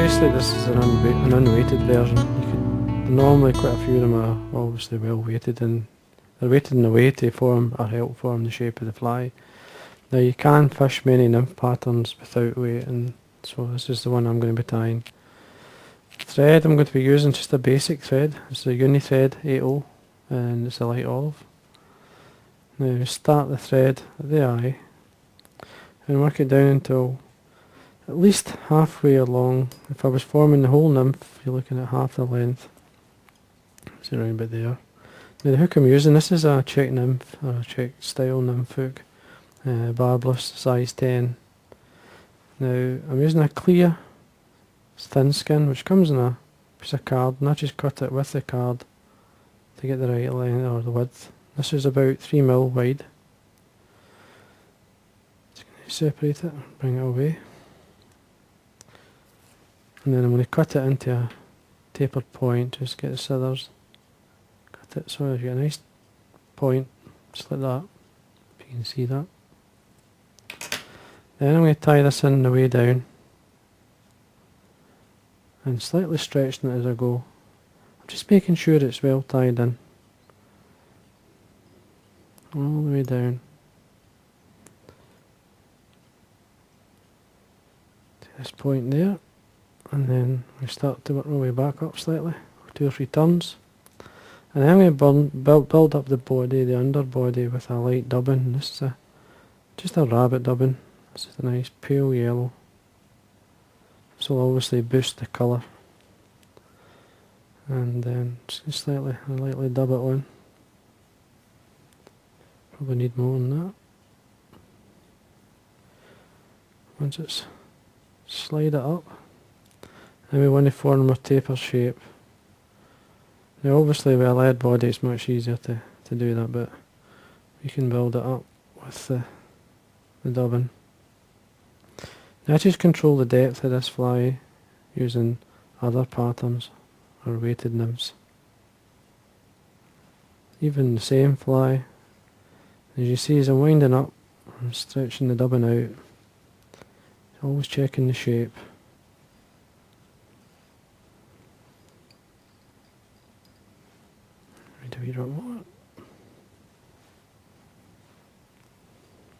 basically this is an unweighted version. Normally quite a few of them are obviously well weighted, and they're weighted in a way to form or help form the shape of the fly. Now you can fish many nymph patterns without weighting, so this is the one I'm going to be tying. Thread I'm going to be using just a basic thread. It's a uni thread 80 and it's a light olive. Now start the thread at the eye and work it down until at least halfway along. If I was forming the whole nymph, you're looking at half the length. It's around about there. Now the hook I'm using, this is a Czech nymph, or a Czech style nymph hook, barbless, size 10. Now I'm using a clear thin skin which comes in a piece of card, and I just cut it with the card to get the right length or the width. This is about 3mm wide. Just going to separate it, bring it away, and then I'm going to cut it into a tapered point. Just get the scissors, cut it so you get a nice point, just like that, if you can see that. Then I'm going to tie this in the way down and slightly stretching it as I go. I'm just making sure it's well tied in all the way down to this point there, and then we start to work our way back up slightly, 2 or 3 turns, and then I'm going to build up the body, the underbody, with a light dubbing. This is just a rabbit dubbing. This is a nice pale yellow. This will obviously boost the colour, and then just lightly dub it on. Probably need more than that. Once it's slide it up, and we want to form a taper shape. Now obviously with a lead body it's much easier to do that, but you can build it up with the dubbing. Now I just control the depth of this fly using other patterns or weighted nymphs. Even the same fly, as you see as I'm winding up, I'm stretching the dubbing out, always checking the shape. Right, a wee drop more,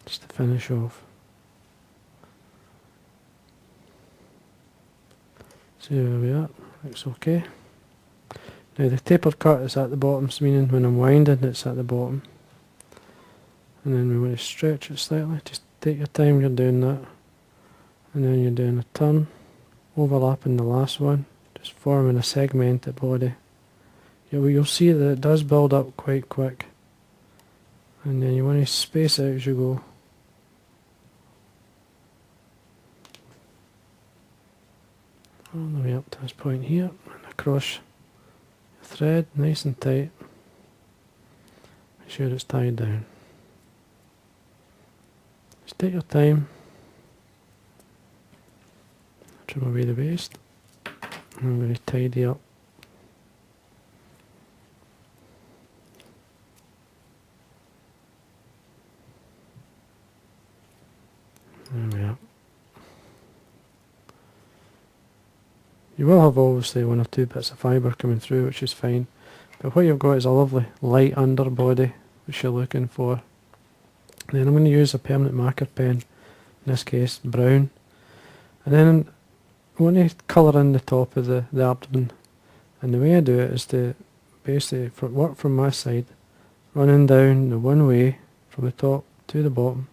just to finish off. So there we are, looks okay. Now the tapered cut is at the bottom, so meaning when I'm winding it's at the bottom. And then we want to stretch it slightly, just take your time, you're doing that. And then you're doing a turn, overlapping the last one, just forming a segmented body. You'll see that it does build up quite quick. And then you want to space out as you go. All the way up to this point here, and across the thread, nice and tight. Make sure it's tied down. Just take your time, trim away the waste, and I'm going to tidy up. There we are. You will have obviously 1 or 2 bits of fibre coming through, which is fine, but what you've got is a lovely light underbody which you're looking for. Then I'm going to use a permanent marker pen, in this case brown, and then I want to colour in the top of the abdomen, and the way I do it is to basically work from my side, running down the one way from the top to the bottom,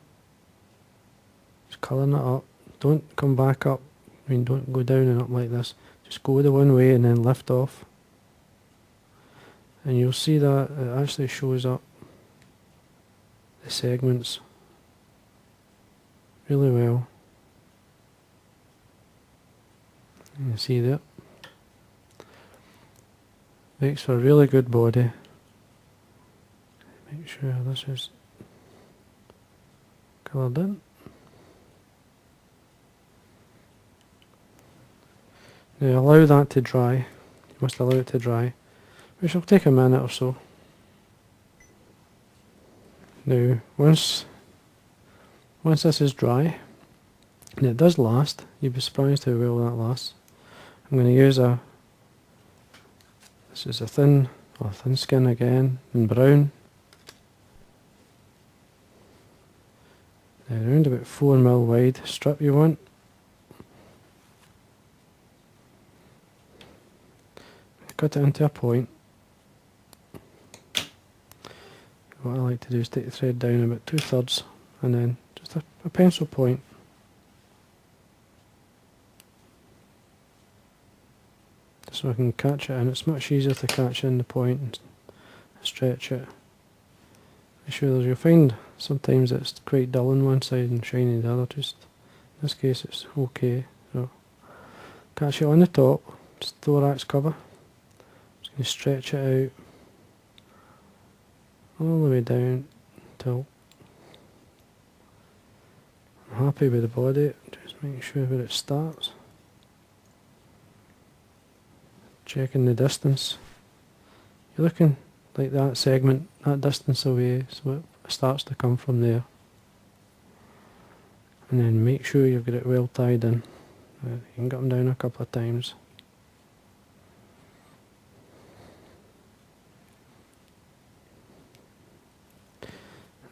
just colouring it up. Don't come back up, don't go down and up like this, just go the one way and then lift off, and you'll see that it actually shows up the segments really well. You can see that. Makes for a really good body. Make sure this is coloured in. Now allow that to dry. You must allow it to dry, which will take a minute or so. Now once this is dry, and it does last, you'd be surprised how well that lasts. I'm going to use this is a thin skin again, in brown. Around about 4mm wide strip you want. Cut it into a point. What I like to do is take the thread down about 2/3 and then just a pencil point. Just so I can catch it, and it's much easier to catch in the point and stretch it. Make sure that you'll find sometimes it's quite dull on one side and shiny on the other. Just in this case it's okay. So catch it on the top, just thorax cover. Just going to stretch it out all the way down until I'm happy with the body. Just make sure where it starts. Checking the distance. You're looking like that segment, that distance away, so it starts to come from there. And then make sure you've got it well tied in. You can get them down a couple of times.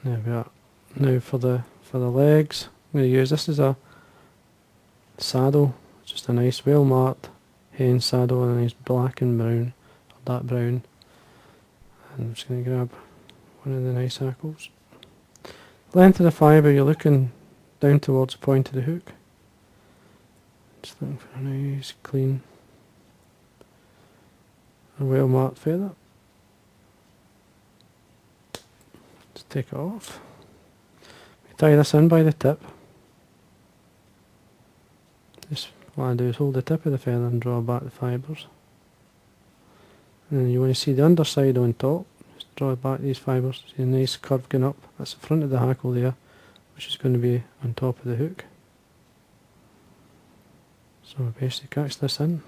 Now for the legs, I'm going to use this as a saddle, just a nice well marked hen saddle, and a nice black and brown, or dark brown. And I'm just going to grab one of the nice hackles. Length of the fibre, you're looking down towards the point of the hook. Just looking for a nice clean, a well marked feather. Just take it off. Tie this in by the tip. Just what I do is hold the tip of the feather and draw back the fibres. And then you want to see the underside on top. Just draw back these fibres. See a nice curve going up. That's the front of the hackle there, which is going to be on top of the hook. So basically catch this in.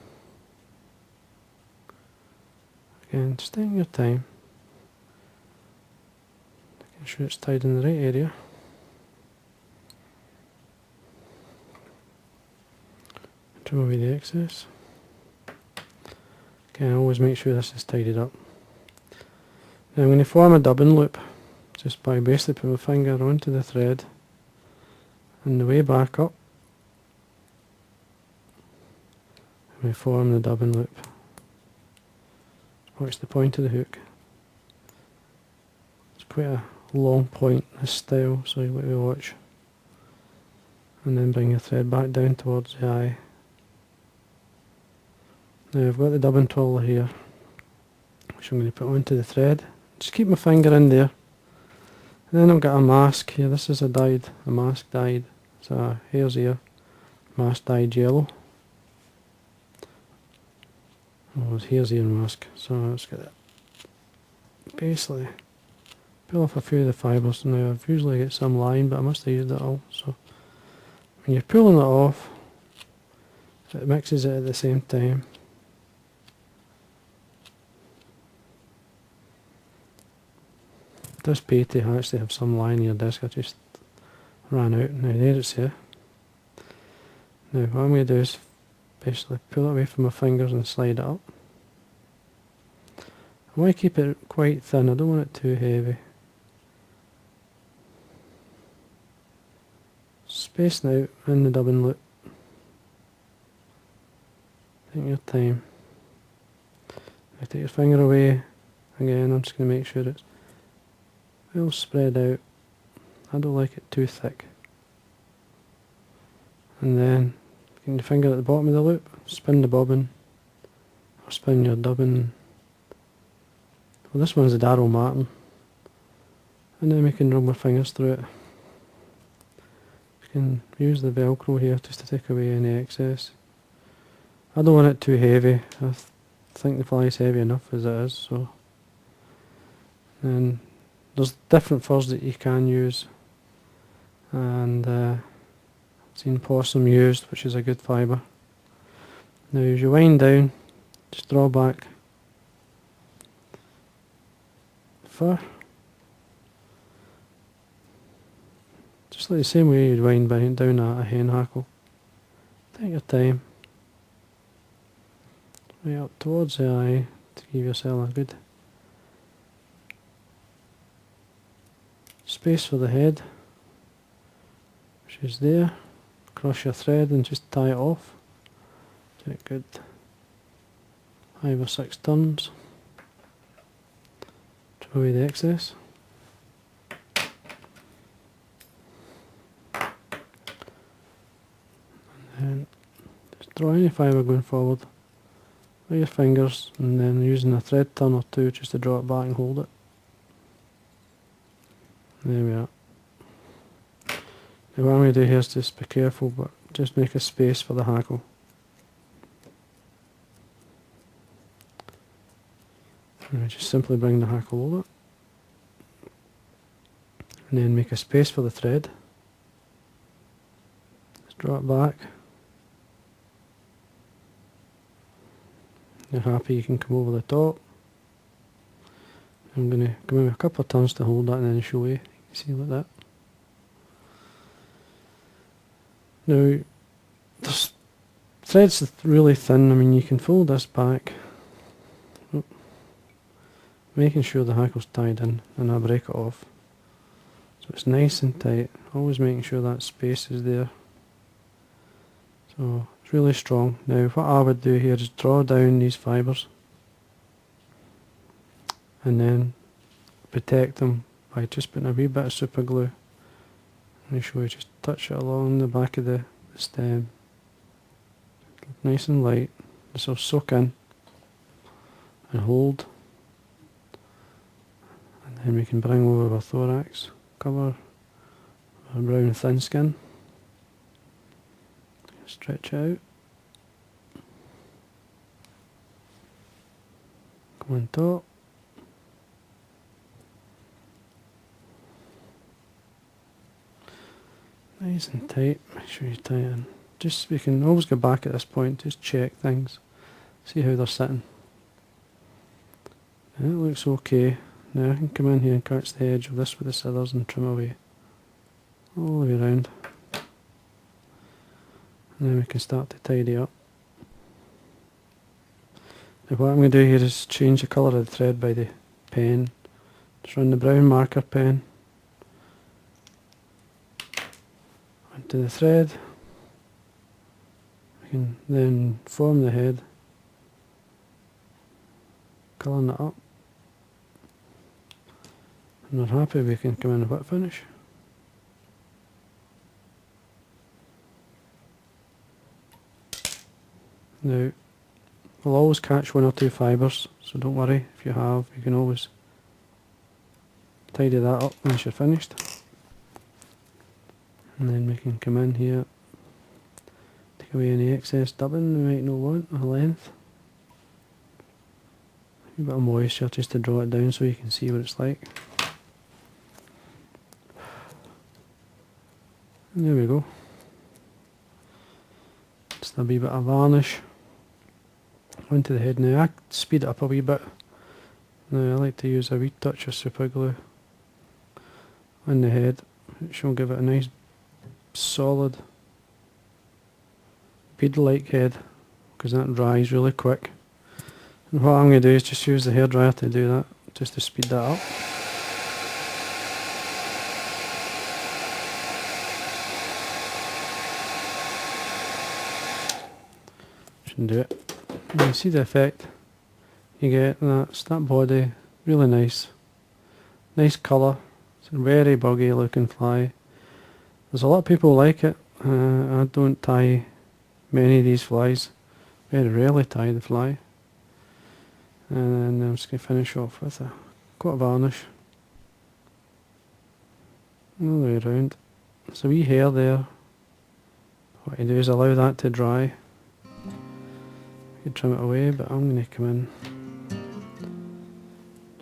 Again, just taking your time. Making sure it's tied in the right area. Trim away the excess. Okay, always make sure this is tidied up. Now I'm going to form a dubbing loop just by basically putting my finger onto the thread and the way back up. We form the dubbing loop. Watch the point of the hook. It's quite a long point, this style, so you want to watch. And then bring your thread back down towards the eye. Now I've got the dubbing twirler here, which I'm going to put onto the thread. Just keep my finger in there. And then I've got a mask here. This is a mask dyed. It's a hare's ear mask dyed yellow. Oh, it's hare's ear mask. So let's get it. Basically, peel off a few of the fibres. Now I've usually got some line, but I must have used it all. So when you're pulling it off, it mixes it at the same time. It does pay to actually have some line in your disc. I just ran out. Now there it's here. Now what I'm going to do is basically pull it away from my fingers and slide it up. I want to keep it quite thin. I don't want it too heavy. Spacing out in the dubbing loop. Take your time. Now take your finger away. Again, I'm just going to make sure it's well spread out. I don't like it too thick. And then, get your finger at the bottom of the loop, spin the bobbin, or spin your dubbin. Well, this one's the Darrow Martin. And then we can rub our fingers through it. We can use the Velcro here just to take away any excess. I don't want it too heavy. I think the fly's heavy enough as it is, so. And there's different furs that you can use, and I've seen possum used, which is a good fibre. Now as you wind down, just draw back the fur, just like the same way you'd wind down a hen hackle. Take your time. right up towards the eye to give yourself a good space for the head, which is there. Cross your thread and just tie it off. Do it good 5 or 6 turns. Throw away the excess. And just draw any fibre going forward with your fingers, and then using a thread turn or two just to draw it back and hold it. There we are. Now what I'm going to do here is just be careful, but just make a space for the hackle. And just simply bring the hackle over. And then make a space for the thread. Just draw it back. You're happy, you can come over the top. I'm going to give me a couple of turns to hold that and then show you. You can see like that. Now, this thread's really thin. I mean, you can fold this back, making sure the hackle's tied in, and I break it off. So it's nice and tight. Always making sure that space is there. So it's really strong. Now, what I would do here is draw down these fibres, and then protect them by just putting a wee bit of super glue. Let me show you, just touch it along the back of the stem. Nice and light. This will soak in and hold. And then we can bring over our thorax, cover our brown thin skin. Stretch out. Come on top. Nice and tight, make sure you tie it in. Just, we can always go back at this point, just check things, see how they're sitting. And it looks okay. Now I can come in here and catch the edge of this with the scissors and trim away all the way around. And then we can start to tidy up. Now what I'm going to do here is change the colour of the thread by the pen. Just run the brown marker pen onto the thread. We can then form the head, colouring it up. When we're happy, we can come in and whip finish. Now, we'll always catch 1 or 2 fibres, so don't worry if you have, you can always tidy that up once you're finished. And then we can come in here, take away any excess dubbing we might not want, or length. A bit of moisture just to draw it down so you can see what it's like. And there we go. Just a wee bit of varnish onto the head. Now I speed it up a wee bit. Now I like to use a wee touch of super glue on the head, which will give it a nice solid bead-like head, because that dries really quick. And what I'm going to do is just use the hairdryer to do that, just to speed that up. Shouldn't do it. You can see the effect you get. That's that body, really nice. Nice colour. It's a very buggy looking fly. There's a lot of people like it. I don't tie many of these flies. Very rarely tie the fly. And then I'm just going to finish off with a coat of varnish all the way around. There's a wee hair there. What you do is allow that to dry. You can trim it away, but I'm going to come in,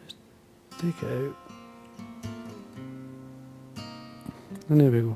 just take it out, and there we go.